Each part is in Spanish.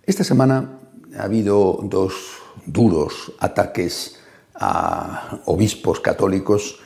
Esta semana ha habido dos duros ataques a obispos católicos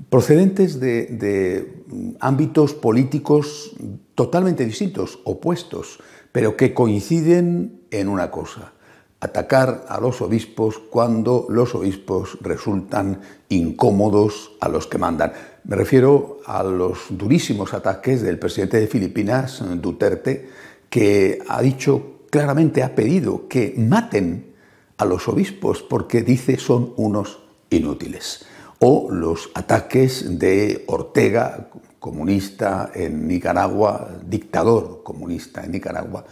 procedentes de ámbitos políticos totalmente distintos, opuestos, pero que coinciden en una cosa: atacar a los obispos cuando los obispos resultan incómodos a los que mandan. Me refiero a los durísimos ataques del presidente de Filipinas, Duterte, que ha dicho claramente, ha pedido que maten a los obispos porque dice son unos inútiles. O los ataques de Ortega, comunista en Nicaragua, dictador comunista en Nicaragua,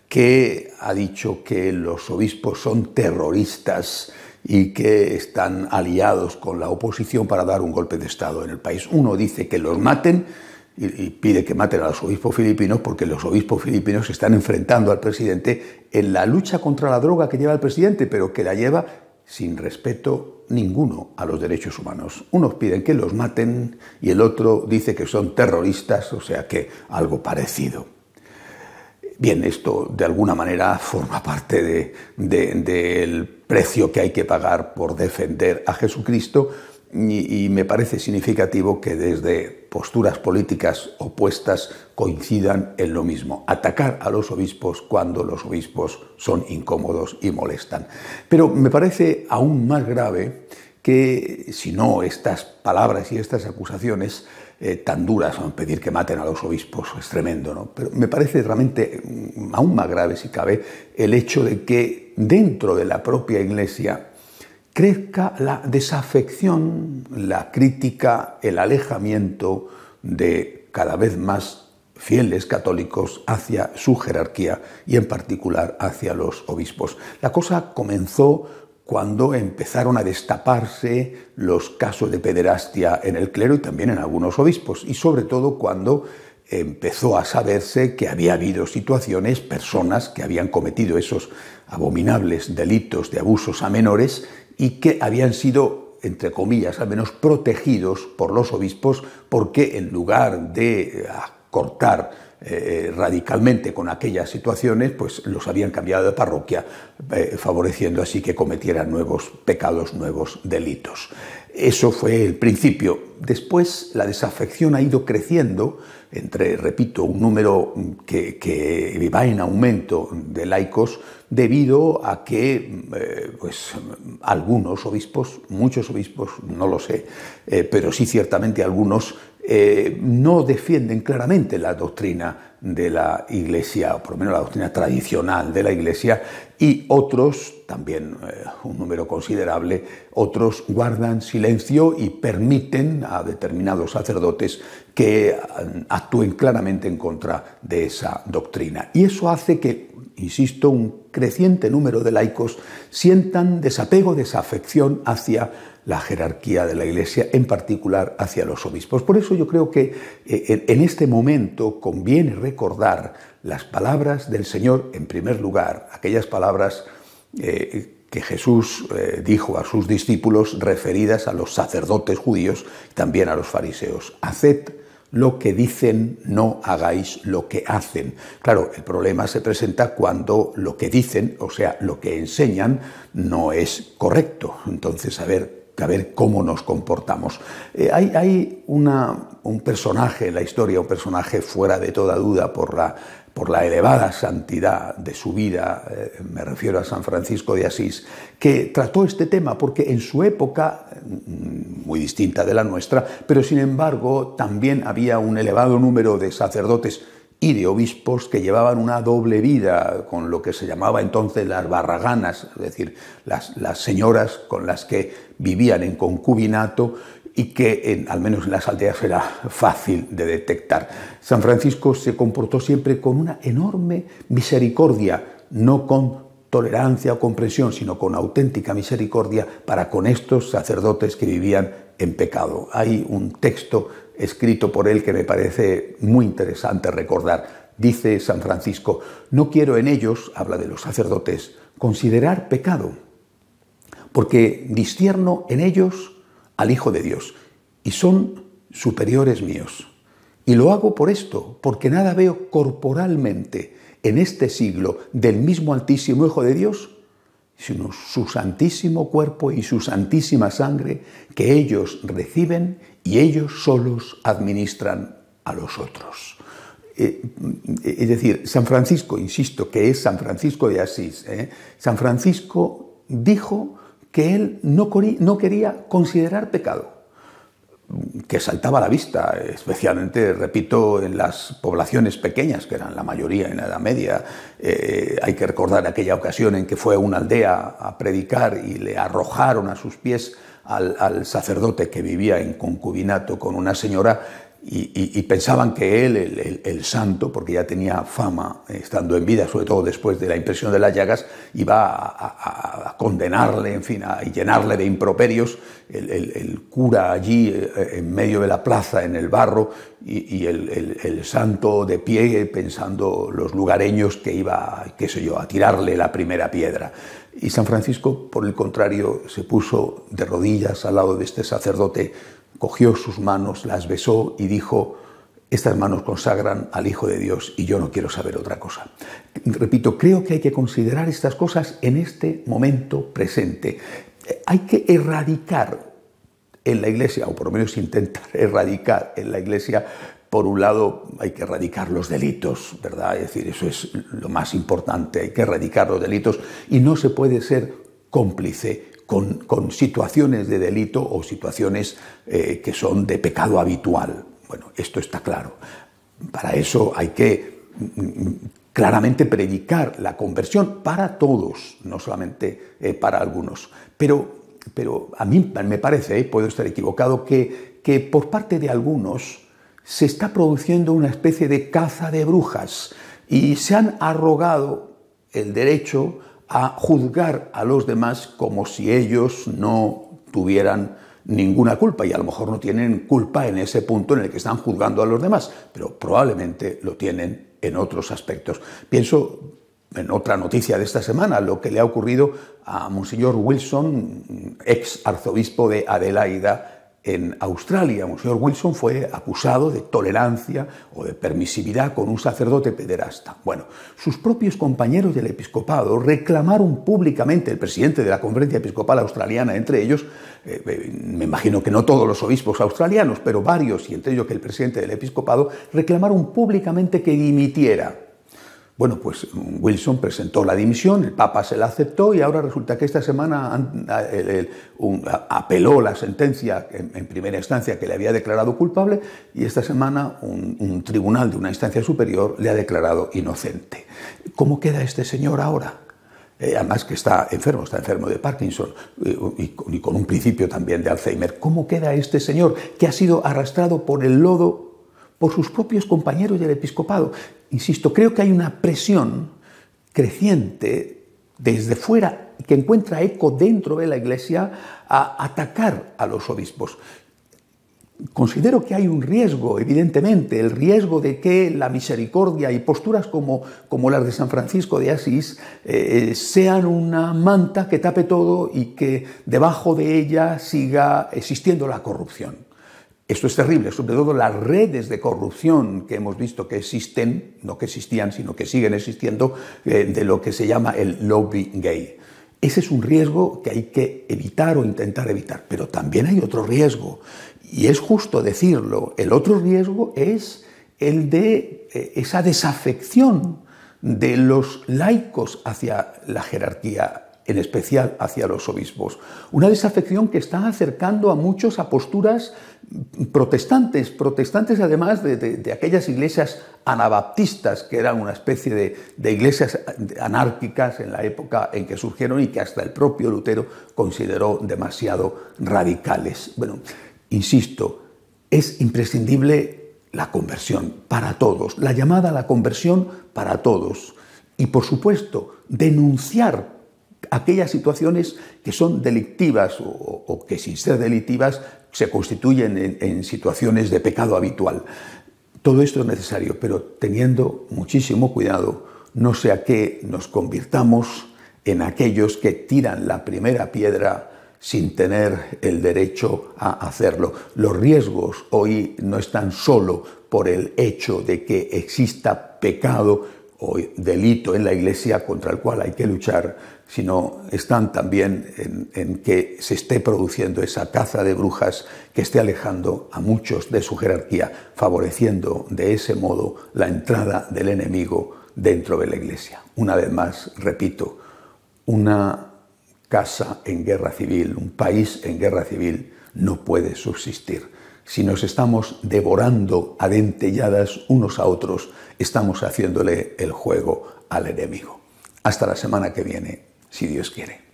que ha dicho que los obispos son terroristas y que están aliados con la oposición para dar un golpe de Estado en el país. Uno dice que los maten y pide que maten a los obispos filipinos porque los obispos filipinos se están enfrentando al presidente en la lucha contra la droga que lleva el presidente, pero que la lleva sin respeto ninguno a los derechos humanos. Unos piden que los maten y el otro dice que son terroristas, o sea que algo parecido. Bien, esto de alguna manera forma parte del precio que hay que pagar por defender a Jesucristo y me parece significativo que desde posturas políticas opuestas coincidan en lo mismo: atacar a los obispos cuando los obispos son incómodos y molestan. Pero me parece aún más grave que, si no, estas palabras y estas acusaciones tan duras, pedir que maten a los obispos es tremendo, ¿no? Pero me parece realmente aún más grave, si cabe, el hecho de que dentro de la propia Iglesia crezca la desafección, la crítica, el alejamiento de cada vez más fieles católicos hacia su jerarquía y en particular hacia los obispos. La cosa comenzó cuando empezaron a destaparse los casos de pederastia en el clero y también en algunos obispos, y sobre todo cuando empezó a saberse que había habido situaciones, personas que habían cometido esos abominables delitos de abusos a menores y que habían sido, entre comillas, al menos protegidos por los obispos, porque en lugar de cortar radicalmente con aquellas situaciones, pues los habían cambiado de parroquia, favoreciendo así que cometieran nuevos pecados, nuevos delitos. Eso fue el principio. Después la desafección ha ido creciendo entre, repito, un número que va en aumento de laicos debido a que algunos obispos, muchos obispos, no lo sé, pero sí ciertamente algunos, no defienden claramente la doctrina de la Iglesia, o por lo menos la doctrina tradicional de la Iglesia, y otros, también un número considerable, otros guardan silencio y permiten a determinados sacerdotes que actúen claramente en contra de esa doctrina. Y eso hace que, insisto, un creciente número de laicos sientan desapego, desafección hacia la jerarquía de la Iglesia, en particular hacia los obispos. Por eso yo creo que en este momento conviene recordar las palabras del Señor, en primer lugar, aquellas palabras que Jesús dijo a sus discípulos referidas a los sacerdotes judíos y también a los fariseos: haced lo que dicen, no hagáis lo que hacen. Claro, el problema se presenta cuando lo que dicen, o sea, lo que enseñan, no es correcto. Entonces, a ver cómo nos comportamos. Hay un personaje en la historia, un personaje fuera de toda duda por la elevada santidad de su vida, me refiero a San Francisco de Asís, que trató este tema porque en su época, muy distinta de la nuestra, pero sin embargo también había un elevado número de sacerdotes y de obispos que llevaban una doble vida, con lo que se llamaba entonces las barraganas, es decir, las señoras con las que vivían en concubinato y que al menos en las aldeas era fácil de detectar. San Francisco se comportó siempre con una enorme misericordia, no con tolerancia o comprensión, sino con auténtica misericordia para con estos sacerdotes que vivían en pecado. Hay un texto escrito por él que me parece muy interesante recordar. Dice San Francisco: no quiero en ellos, habla de los sacerdotes, considerar pecado, porque discierno en ellos al Hijo de Dios, y son superiores míos. Y lo hago por esto, porque nada veo corporalmente en este siglo del mismo Altísimo Hijo de Dios, sino su santísimo cuerpo y su santísima sangre que ellos reciben y ellos solos administran a los otros. Es decir, San Francisco, insisto, que es San Francisco de Asís, San Francisco dijo que él no quería considerar pecado, que saltaba a la vista, especialmente, repito, en las poblaciones pequeñas, que eran la mayoría en la Edad Media. Hay que recordar aquella ocasión en que fue a una aldea a predicar y le arrojaron a sus pies al sacerdote que vivía en concubinato con una señora, y pensaban que él, el santo, porque ya tenía fama estando en vida, sobre todo después de la impresión de las llagas, iba a condenarle, en fin, a llenarle de improperios. El cura allí en medio de la plaza, en el barro, y el santo de pie, pensando los lugareños que iba, qué sé yo, a tirarle la primera piedra. Y San Francisco, por el contrario, se puso de rodillas al lado de este sacerdote, cogió sus manos, las besó y dijo: estas manos consagran al Hijo de Dios y yo no quiero saber otra cosa. Repito, creo que hay que considerar estas cosas en este momento presente. Hay que erradicar en la Iglesia, o por lo menos intentar erradicar en la Iglesia, por un lado, hay que erradicar los delitos, ¿verdad? Es decir, eso es lo más importante, hay que erradicar los delitos y no se puede ser cómplice con situaciones de delito o situaciones que son de pecado habitual. Bueno, esto está claro. Para eso hay que claramente predicar la conversión para todos, no solamente para algunos. Pero a mí me parece, puedo estar equivocado, que por parte de algunos se está produciendo una especie de caza de brujas y se han arrogado el derecho a juzgar a los demás como si ellos no tuvieran ninguna culpa, y a lo mejor no tienen culpa en ese punto en el que están juzgando a los demás, pero probablemente lo tienen en otros aspectos. Pienso en otra noticia de esta semana, lo que le ha ocurrido a Monseñor Wilson, ex arzobispo de Adelaida, en Australia. Monseñor Wilson fue acusado de tolerancia o de permisividad con un sacerdote pederasta. Bueno, sus propios compañeros del episcopado reclamaron públicamente, el presidente de la Conferencia Episcopal Australiana entre ellos, me imagino que no todos los obispos australianos, pero varios, y entre ellos que el presidente del episcopado, reclamaron públicamente que dimitiera. Bueno, pues Wilson presentó la dimisión, el Papa se la aceptó y ahora resulta que esta semana apeló la sentencia en primera instancia que le había declarado culpable, y esta semana un tribunal de una instancia superior le ha declarado inocente. ¿Cómo queda este señor ahora? Además que está enfermo de Parkinson y con un principio también de Alzheimer. ¿Cómo queda este señor que ha sido arrastrado por el lodo por sus propios compañeros del episcopado? Insisto, creo que hay una presión creciente desde fuera que encuentra eco dentro de la Iglesia a atacar a los obispos. Considero que hay un riesgo, evidentemente, el riesgo de que la misericordia y posturas como las de San Francisco de Asís sean una manta que tape todo y que debajo de ella siga existiendo la corrupción. Esto es terrible, sobre todo las redes de corrupción que hemos visto que existen, no que existían, sino que siguen existiendo, de lo que se llama el lobby gay. Ese es un riesgo que hay que evitar o intentar evitar, pero también hay otro riesgo, y es justo decirlo. El otro riesgo es el de esa desafección de los laicos hacia la jerarquía, en especial hacia los obispos. Una desafección que está acercando a muchos a posturas protestantes además de aquellas iglesias anabaptistas que eran una especie de iglesias anárquicas en la época en que surgieron y que hasta el propio Lutero consideró demasiado radicales. Bueno, insisto, es imprescindible la conversión para todos, la llamada a la conversión para todos, y por supuesto denunciar aquellas situaciones que son delictivas o que sin ser delictivas se constituyen en situaciones de pecado habitual. Todo esto es necesario, pero teniendo muchísimo cuidado, no sea que nos convirtamos en aquellos que tiran la primera piedra sin tener el derecho a hacerlo. Los riesgos hoy no están solo por el hecho de que exista pecado o delito en la Iglesia contra el cual hay que luchar, sino están también en que se esté produciendo esa caza de brujas que esté alejando a muchos de su jerarquía, favoreciendo de ese modo la entrada del enemigo dentro de la Iglesia. Una vez más, repito, una casa en guerra civil, un país en guerra civil, no puede subsistir. Si nos estamos devorando a dentelladas unos a otros, estamos haciéndole el juego al enemigo. Hasta la semana que viene, si Dios quiere.